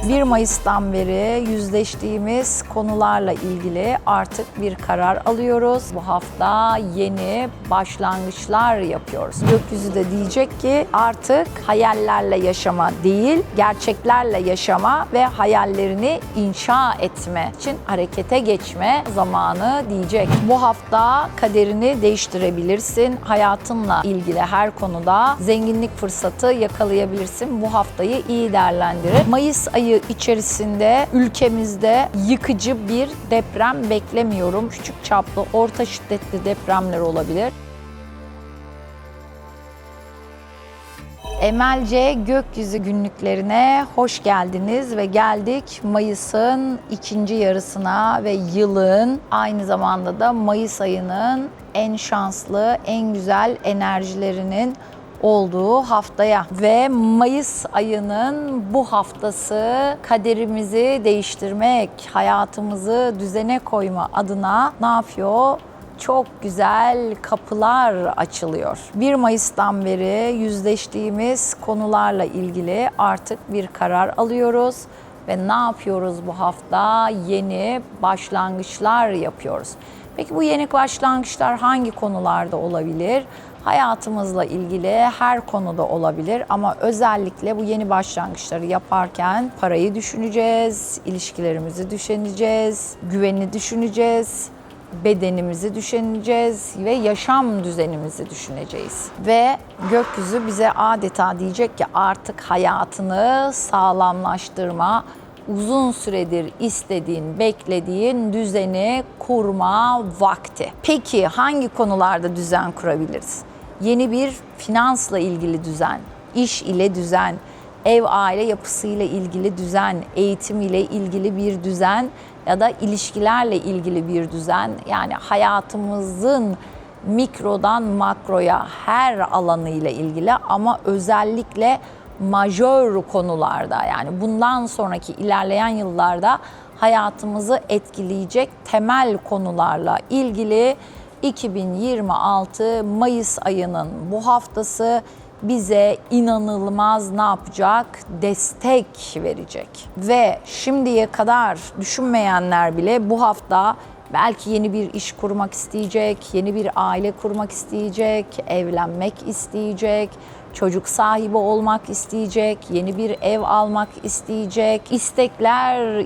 1 Mayıs'tan beri yüzleştiğimiz konularla ilgili artık bir karar alıyoruz. Bu hafta yeni başlangıçlar yapıyoruz. Gökyüzü de diyecek ki artık hayallerle yaşama değil, gerçeklerle yaşama ve hayallerini inşa etme için harekete geçme zamanı diyecek. Bu hafta kaderini değiştirebilirsin. Hayatınla ilgili her konuda zenginlik fırsatı yakalayabilirsin. Bu haftayı iyi değerlendirin. Mayıs ayı içerisinde ülkemizde yıkıcı bir deprem beklemiyorum. Küçük çaplı, orta şiddetli depremler olabilir. Emelce Gökyüzü günlüklerine hoş geldiniz ve geldik Mayıs'ın ikinci yarısına ve yılın aynı zamanda da Mayıs ayının en şanslı, en güzel enerjilerinin olduğu haftaya ve Mayıs ayının bu haftası kaderimizi değiştirmek, hayatımızı düzene koyma adına ne yapıyor? Çok güzel kapılar açılıyor. 1 Mayıs'tan beri yüzleştiğimiz konularla ilgili artık bir karar alıyoruz ve ne yapıyoruz bu hafta? Yeni başlangıçlar yapıyoruz. Peki bu yeni başlangıçlar hangi konularda olabilir? Hayatımızla ilgili her konuda olabilir ama özellikle bu yeni başlangıçları yaparken parayı düşüneceğiz, ilişkilerimizi düşüneceğiz, güveni düşüneceğiz, bedenimizi düşüneceğiz ve yaşam düzenimizi düşüneceğiz. Ve gökyüzü bize adeta diyecek ki artık hayatını sağlamlaştırma, uzun süredir istediğin, beklediğin düzeni kurma vakti. Peki hangi konularda düzen kurabiliriz? Yeni bir finansla ilgili düzen, iş ile düzen, ev aile yapısıyla ilgili düzen, eğitim ile ilgili bir düzen ya da ilişkilerle ilgili bir düzen. Yani hayatımızın mikrodan makroya her alanıyla ilgili ama özellikle majör konularda, yani bundan sonraki ilerleyen yıllarda hayatımızı etkileyecek temel konularla ilgili 2026 Mayıs ayının bu haftası bize inanılmaz ne yapacak? Destek verecek. Ve şimdiye kadar düşünmeyenler bile bu hafta belki yeni bir iş kurmak isteyecek, yeni bir aile kurmak isteyecek, evlenmek isteyecek, çocuk sahibi olmak isteyecek, yeni bir ev almak isteyecek.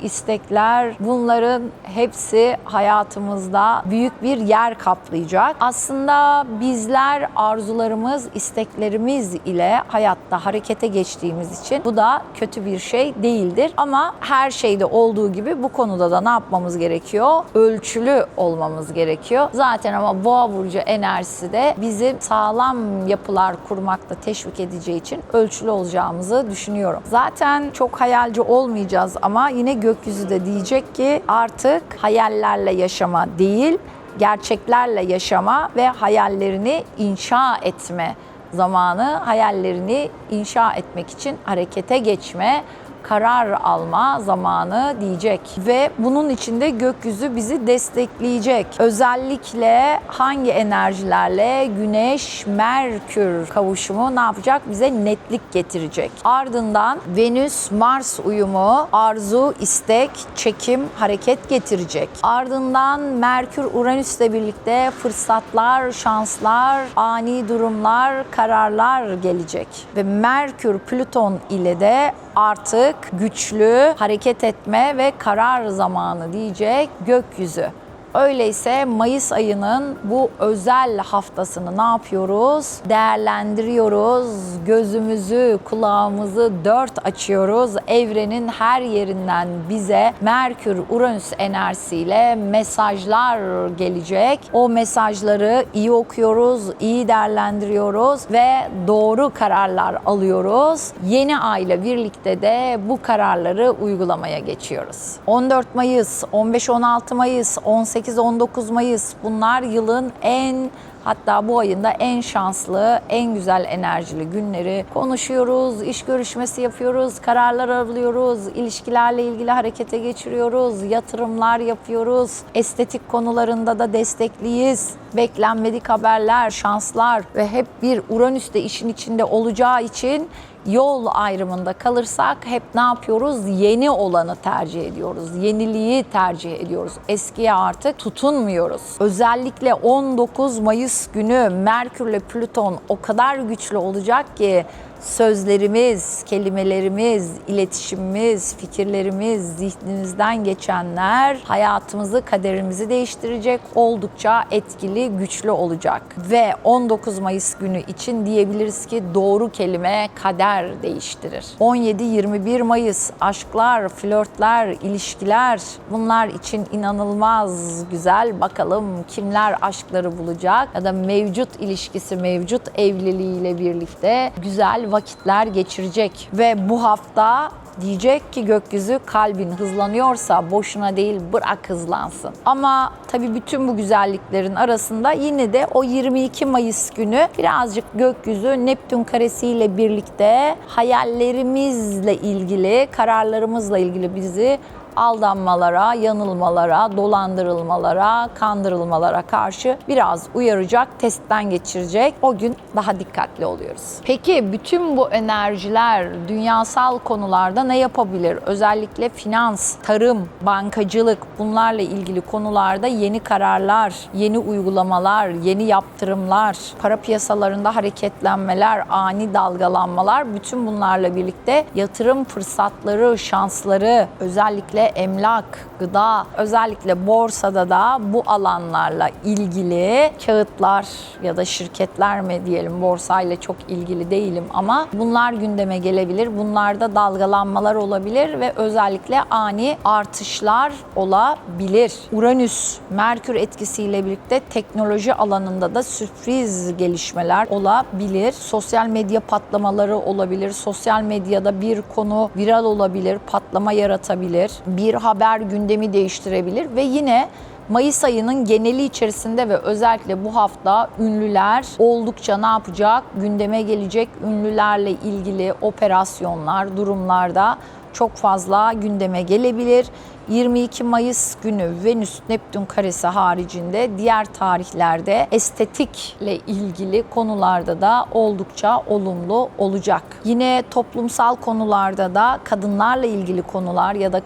İstekler bunların hepsi hayatımızda büyük bir yer kaplayacak. Aslında bizler arzularımız, isteklerimiz ile hayatta harekete geçtiğimiz için bu da kötü bir şey değildir. Ama her şeyde olduğu gibi bu konuda da ne yapmamız gerekiyor? Ölçülü olmamız gerekiyor. Zaten ama Boğa burcu enerjisi de bizim sağlam yapılar kurmakta teşvik edeceği için ölçülü olacağımızı düşünüyorum. Zaten çok hayalci olmayacağız ama yine gökyüzü de diyecek ki artık hayallerle yaşama değil, gerçeklerle yaşama ve hayallerini inşa etme zamanı, hayallerini inşa etmek için harekete geçme, karar alma zamanı diyecek. Ve bunun için de gökyüzü bizi destekleyecek. Özellikle hangi enerjilerle? Güneş, Merkür kavuşumu ne yapacak? Bize netlik getirecek. Ardından Venüs, Mars uyumu arzu, istek, çekim, hareket getirecek. Ardından Merkür, Uranüs'le birlikte fırsatlar, şanslar, ani durumlar, kararlar gelecek. Ve Merkür, Plüton ile de artık güçlü hareket etme ve karar zamanı diyecek gökyüzü. Öyleyse Mayıs ayının bu özel haftasını ne yapıyoruz? Değerlendiriyoruz. Gözümüzü, kulağımızı dört açıyoruz. Evrenin her yerinden bize Merkür, Uranüs enerjisiyle mesajlar gelecek. O mesajları iyi okuyoruz, iyi değerlendiriyoruz ve doğru kararlar alıyoruz. Yeni ayla birlikte de bu kararları uygulamaya geçiyoruz. 14 Mayıs, 15-16 Mayıs, 18-19 Mayıs bunlar yılın en Hatta bu ayın da en şanslı, en güzel enerjili günleri konuşuyoruz, iş görüşmesi yapıyoruz, kararlar alıyoruz, ilişkilerle ilgili harekete geçiriyoruz, yatırımlar yapıyoruz, estetik konularında da destekliyiz. Beklenmedik haberler, şanslar ve hep bir Uranüs de işin içinde olacağı için yol ayrımında kalırsak hep ne yapıyoruz? Yeni olanı tercih ediyoruz. Yeniliği tercih ediyoruz. Eskiye artık tutunmuyoruz. Özellikle 19 Mayıs günü Merkürle Plüton o kadar güçlü olacak ki sözlerimiz, kelimelerimiz, iletişimimiz, fikirlerimiz, zihnimizden geçenler hayatımızı, kaderimizi değiştirecek, oldukça etkili, güçlü olacak. Ve 19 Mayıs günü için diyebiliriz ki doğru kelime kader değiştirir. 17-21 Mayıs aşklar, flörtler, ilişkiler, bunlar için inanılmaz güzel. Bakalım kimler aşkları bulacak ya da mevcut ilişkisi, mevcut evliliğiyle birlikte güzel vakitler geçirecek. Ve bu hafta diyecek ki gökyüzü, kalbin hızlanıyorsa boşuna değil, bırak hızlansın. Ama tabii bütün bu güzelliklerin arasında yine de o 22 Mayıs günü birazcık gökyüzü Neptün karesiyle birlikte hayallerimizle ilgili, kararlarımızla ilgili bizi aldanmalara, yanılmalara, dolandırılmalara, kandırılmalara karşı biraz uyaracak, testten geçirecek. O gün daha dikkatli oluyoruz. Peki bütün bu enerjiler dünyasal konularda ne yapabilir? Özellikle finans, tarım, bankacılık, bunlarla ilgili konularda yeni kararlar, yeni uygulamalar, yeni yaptırımlar, para piyasalarında hareketlenmeler, ani dalgalanmalar, bütün bunlarla birlikte yatırım fırsatları, şansları, özellikle emlak, gıda, özellikle borsada da bu alanlarla ilgili kağıtlar ya da şirketler mi diyelim, borsayla çok ilgili değilim ama bunlar gündeme gelebilir. Bunlarda dalgalanmalar olabilir ve özellikle ani artışlar olabilir. Uranüs, Merkür etkisiyle birlikte teknoloji alanında da sürpriz gelişmeler olabilir. Sosyal medya patlamaları olabilir. Sosyal medyada bir konu viral olabilir, patlama yaratabilir. Bir haber gündemi değiştirebilir ve yine Mayıs ayının geneli içerisinde ve özellikle bu hafta ünlüler oldukça ne yapacak? Gündeme gelecek, ünlülerle ilgili operasyonlar, durumlarda çok fazla gündeme gelebilir. 22 Mayıs günü Venüs Neptün karesi haricinde diğer tarihlerde estetikle ilgili konularda da oldukça olumlu olacak. Yine toplumsal konularda da kadınlarla ilgili konular ya da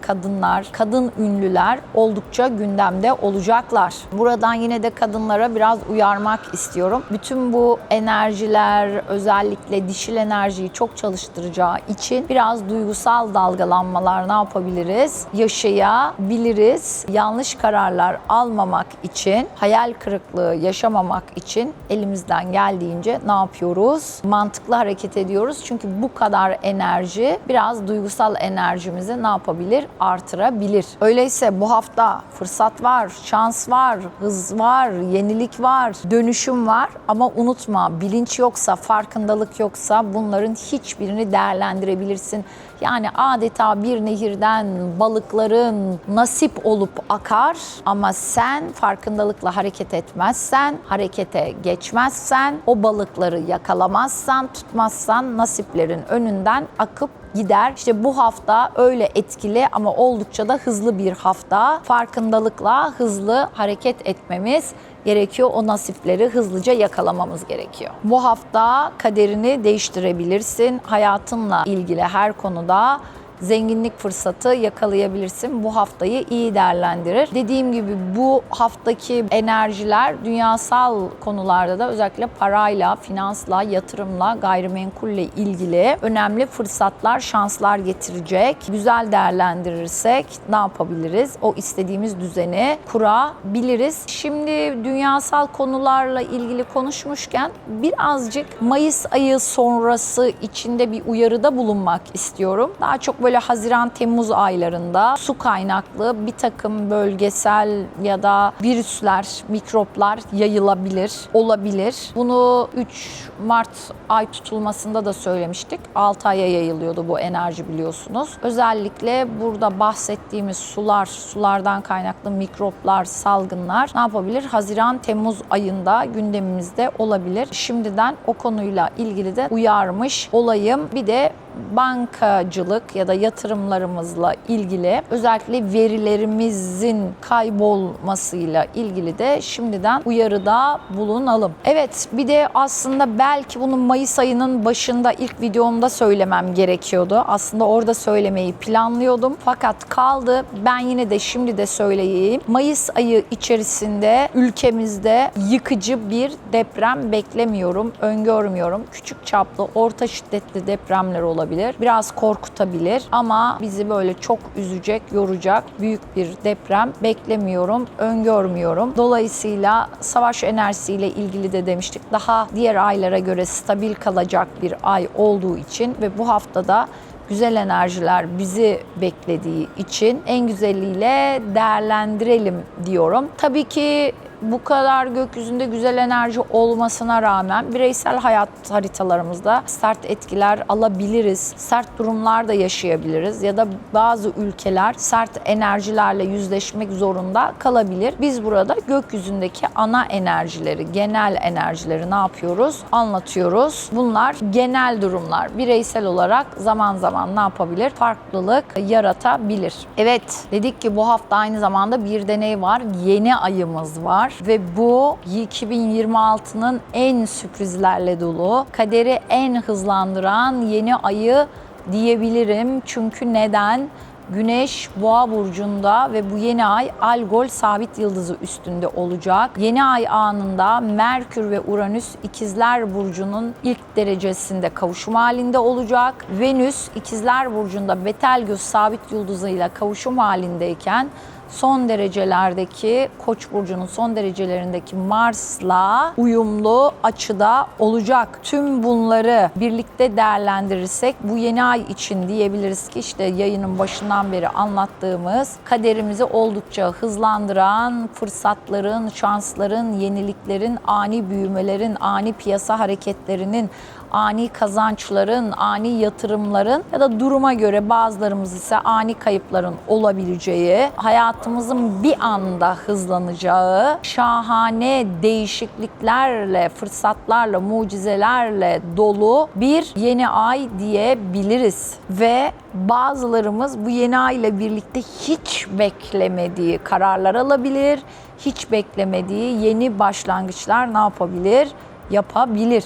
kadın ünlüler oldukça gündemde olacaklar. Buradan yine de kadınlara biraz uyarmak istiyorum. Bütün bu enerjiler, özellikle dişil enerjiyi çok çalıştıracağı için biraz duygusal dalgalanmalar ne yapabiliriz? Yaşayabiliriz. Yanlış kararlar almamak için, hayal kırıklığı yaşamamak için elimizden geldiğince ne yapıyoruz? Mantıklı hareket ediyoruz. Çünkü bu kadar enerji biraz duygusal enerjimizi ne yapabilir? Artırabilir. Öyleyse bu hafta fırsat var, şans var, hız var, yenilik var, dönüşüm var ama unutma, bilinç yoksa, farkındalık yoksa bunların hiçbirini değerlendirebilirsin. Yani adeta bir nehirden balıkların nasip olup akar ama sen farkındalıkla hareket etmezsen, harekete geçmezsen, o balıkları yakalamazsan, tutmazsan nasiplerin önünden akıp gider. İşte bu hafta öyle etkili ama oldukça da hızlı bir hafta. Farkındalıkla hızlı hareket etmemiz gerekiyor. O nasipleri hızlıca yakalamamız gerekiyor. Bu hafta kaderini değiştirebilirsin. Hayatınla ilgili her konuda zenginlik fırsatı yakalayabilirsin. Bu haftayı iyi değerlendirir. Dediğim gibi bu haftaki enerjiler dünyasal konularda da özellikle parayla, finansla, yatırımla, gayrimenkulle ilgili önemli fırsatlar, şanslar getirecek. Güzel değerlendirirsek ne yapabiliriz? O istediğimiz düzeni kurabiliriz. Şimdi dünyasal konularla ilgili konuşmuşken birazcık Mayıs ayı sonrası içinde bir uyarıda bulunmak istiyorum. Daha çok böyle böyle Haziran-Temmuz aylarında su kaynaklı bir takım bölgesel ya da virüsler, mikroplar yayılabilir, olabilir. Bunu 3 Mart ay tutulmasında da söylemiştik. 6 aya yayılıyordu bu enerji biliyorsunuz. Özellikle burada bahsettiğimiz sulardan kaynaklı mikroplar, salgınlar ne yapabilir? Haziran-Temmuz ayında gündemimizde olabilir. Şimdiden o konuyla ilgili de uyarmış olayım. Bir de bankacılık ya da yatırımlarımızla ilgili özellikle verilerimizin kaybolmasıyla ilgili de şimdiden uyarıda bulunalım. Evet, bir de aslında belki bunu Mayıs ayının başında ilk videomda söylemem gerekiyordu. Aslında orada söylemeyi planlıyordum fakat kaldı. Ben yine de şimdi de söyleyeyim. Mayıs ayı içerisinde ülkemizde yıkıcı bir deprem beklemiyorum, öngörmüyorum. Küçük çaplı, orta şiddetli depremler olabilir. Biraz korkutabilir ama bizi böyle çok üzecek, yoracak büyük bir deprem beklemiyorum, öngörmüyorum. Dolayısıyla savaş enerjisiyle ilgili de demiştik. Daha diğer aylara göre stabil kalacak bir ay olduğu için ve bu haftada güzel enerjiler bizi beklediği için en güzeliyle değerlendirelim diyorum. Tabii ki bu kadar gökyüzünde güzel enerji olmasına rağmen bireysel hayat haritalarımızda sert etkiler alabiliriz. Sert durumlar da yaşayabiliriz ya da bazı ülkeler sert enerjilerle yüzleşmek zorunda kalabilir. Biz burada gökyüzündeki ana enerjileri, genel enerjileri ne yapıyoruz? Anlatıyoruz. Bunlar genel durumlar. Bireysel olarak zaman zaman ne yapabilir? Farklılık yaratabilir. Evet, dedik ki bu hafta aynı zamanda bir deney var. Yeni ayımız var. Ve bu 2026'nın en sürprizlerle dolu, kaderi en hızlandıran yeni ayı diyebilirim. Çünkü neden? Güneş Boğa burcunda ve bu yeni ay Algol sabit yıldızı üstünde olacak. Yeni ay anında Merkür ve Uranüs İkizler burcunun ilk derecesinde kavuşum halinde olacak. Venüs İkizler burcunda Betelgeuse sabit yıldızıyla kavuşum halindeyken son derecelerdeki Koç burcunun son derecelerindeki Mars'la uyumlu açıda olacak. Tüm bunları birlikte değerlendirirsek bu yeni ay için diyebiliriz ki işte yayının başından beri anlattığımız kaderimizi oldukça hızlandıran fırsatların, şansların, yeniliklerin, ani büyümelerin, ani piyasa hareketlerinin, ani kazançların, ani yatırımların ya da duruma göre bazılarımız ise ani kayıpların olabileceği, hayatımızın bir anda hızlanacağı, şahane değişikliklerle, fırsatlarla, mucizelerle dolu bir yeni ay diyebiliriz. Ve bazılarımız bu yeni ay ile birlikte hiç beklemediği kararlar alabilir, hiç beklemediği yeni başlangıçlar ne yapabilir? Yapabilir.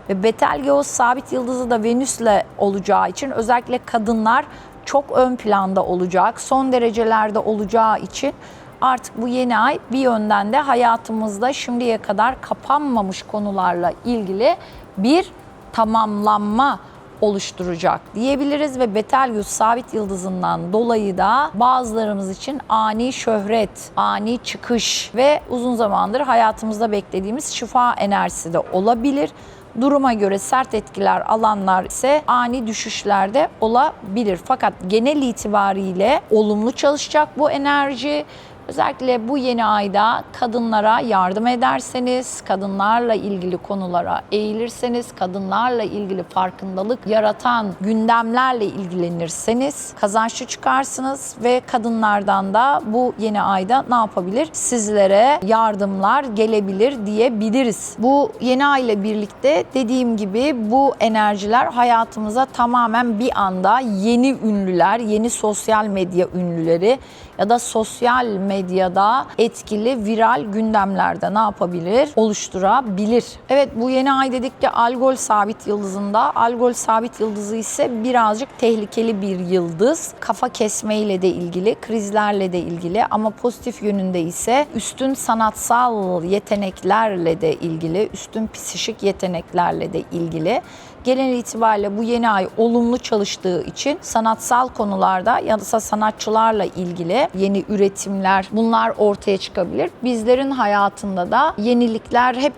Ve Betelgeuse sabit yıldızı da Venüs'le olacağı için özellikle kadınlar çok ön planda olacak, son derecelerde olacağı için artık bu yeni ay bir yönden de hayatımızda şimdiye kadar kapanmamış konularla ilgili bir tamamlanma oluşturacak diyebiliriz ve Betelgeuse sabit yıldızından dolayı da bazılarımız için ani şöhret, ani çıkış ve uzun zamandır hayatımızda beklediğimiz şifa enerjisi de olabilir. Duruma göre sert etkiler alanlar ise ani düşüşlerde olabilir. Fakat genel itibariyle olumlu çalışacak bu enerji. Özellikle bu yeni ayda kadınlara yardım ederseniz, kadınlarla ilgili konulara eğilirseniz, kadınlarla ilgili farkındalık yaratan gündemlerle ilgilenirseniz kazançlı çıkarsınız ve kadınlardan da bu yeni ayda ne yapabilir? Sizlere yardımlar gelebilir diyebiliriz. Bu yeni ay ile birlikte dediğim gibi bu enerjiler hayatımıza tamamen bir anda yeni ünlüler, yeni sosyal medya ünlüleri ya da sosyal medyada etkili viral gündemlerde ne yapabilir? Oluşturabilir. Evet, bu yeni ay dedik ki Algol sabit yıldızında. Algol sabit yıldızı ise birazcık tehlikeli bir yıldız. Kafa kesmeyle de ilgili, krizlerle de ilgili ama pozitif yönünde ise üstün sanatsal yeteneklerle de ilgili, üstün psişik yeteneklerle de ilgili. genel itibariyle bu yeni ay olumlu çalıştığı için sanatsal konularda ya da sanatçılarla ilgili yeni üretimler, bunlar ortaya çıkabilir. Bizlerin hayatında da yenilikler, hep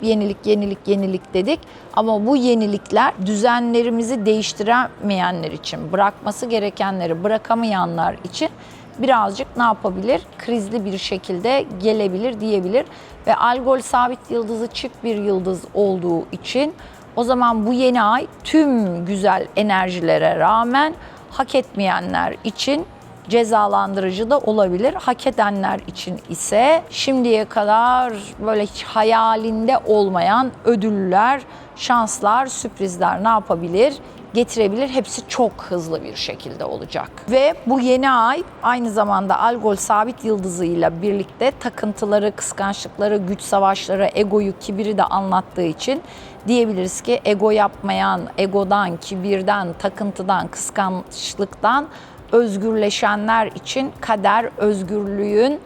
yenilik dedik. Ama bu yenilikler düzenlerimizi değiştiremeyenler için, bırakması gerekenleri bırakamayanlar için birazcık ne yapabilir? Krizli bir şekilde gelebilir diyebilir. Ve Algol sabit yıldızı çift bir yıldız olduğu için o zaman bu yeni ay tüm güzel enerjilere rağmen hak etmeyenler için cezalandırıcı da olabilir. Hak edenler için ise şimdiye kadar böyle hiç hayalinde olmayan ödüller, şanslar, sürprizler ne yapabilir? Getirebilir. Hepsi çok hızlı bir şekilde olacak. Ve bu yeni ay aynı zamanda Algol sabit yıldızıyla birlikte takıntıları, kıskançlıkları, güç savaşları, egoyu, kibiri de anlattığı için diyebiliriz ki ego yapmayan, egodan, kibirden, takıntıdan, kıskançlıktan özgürleşenler için kader özgürlüğün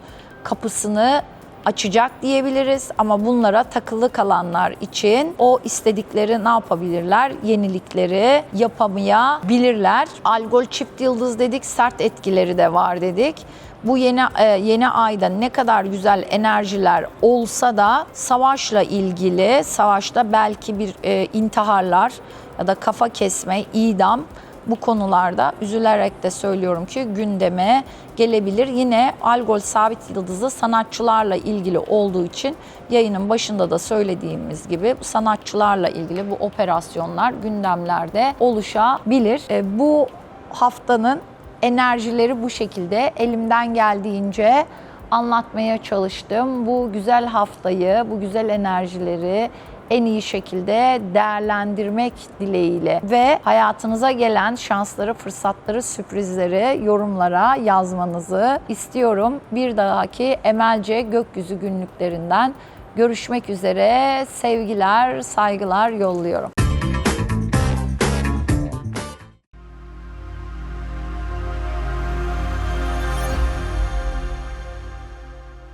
kapısını açacak diyebiliriz. Ama bunlara takılı kalanlar için o istedikleri ne yapabilirler? Yenilikleri yapamayabilirler. Algol çift yıldız dedik, sert etkileri de var dedik. Bu yeni ayda ne kadar güzel enerjiler olsa da savaşla ilgili, savaşta belki bir intiharlar ya da kafa kesme, idam, bu konularda üzülerek de söylüyorum ki gündeme gelebilir. Yine Algol sabit yıldızı sanatçılarla ilgili olduğu için yayının başında da söylediğimiz gibi sanatçılarla ilgili bu operasyonlar gündemlerde oluşabilir. Bu haftanın enerjileri bu şekilde, elimden geldiğince anlatmaya çalıştım. Bu güzel haftayı, bu güzel enerjileri en iyi şekilde değerlendirmek dileğiyle ve hayatınıza gelen şansları, fırsatları, sürprizleri yorumlara yazmanızı istiyorum. Bir dahaki Emelce Gökyüzü günlüklerinden görüşmek üzere. Sevgiler, saygılar yolluyorum.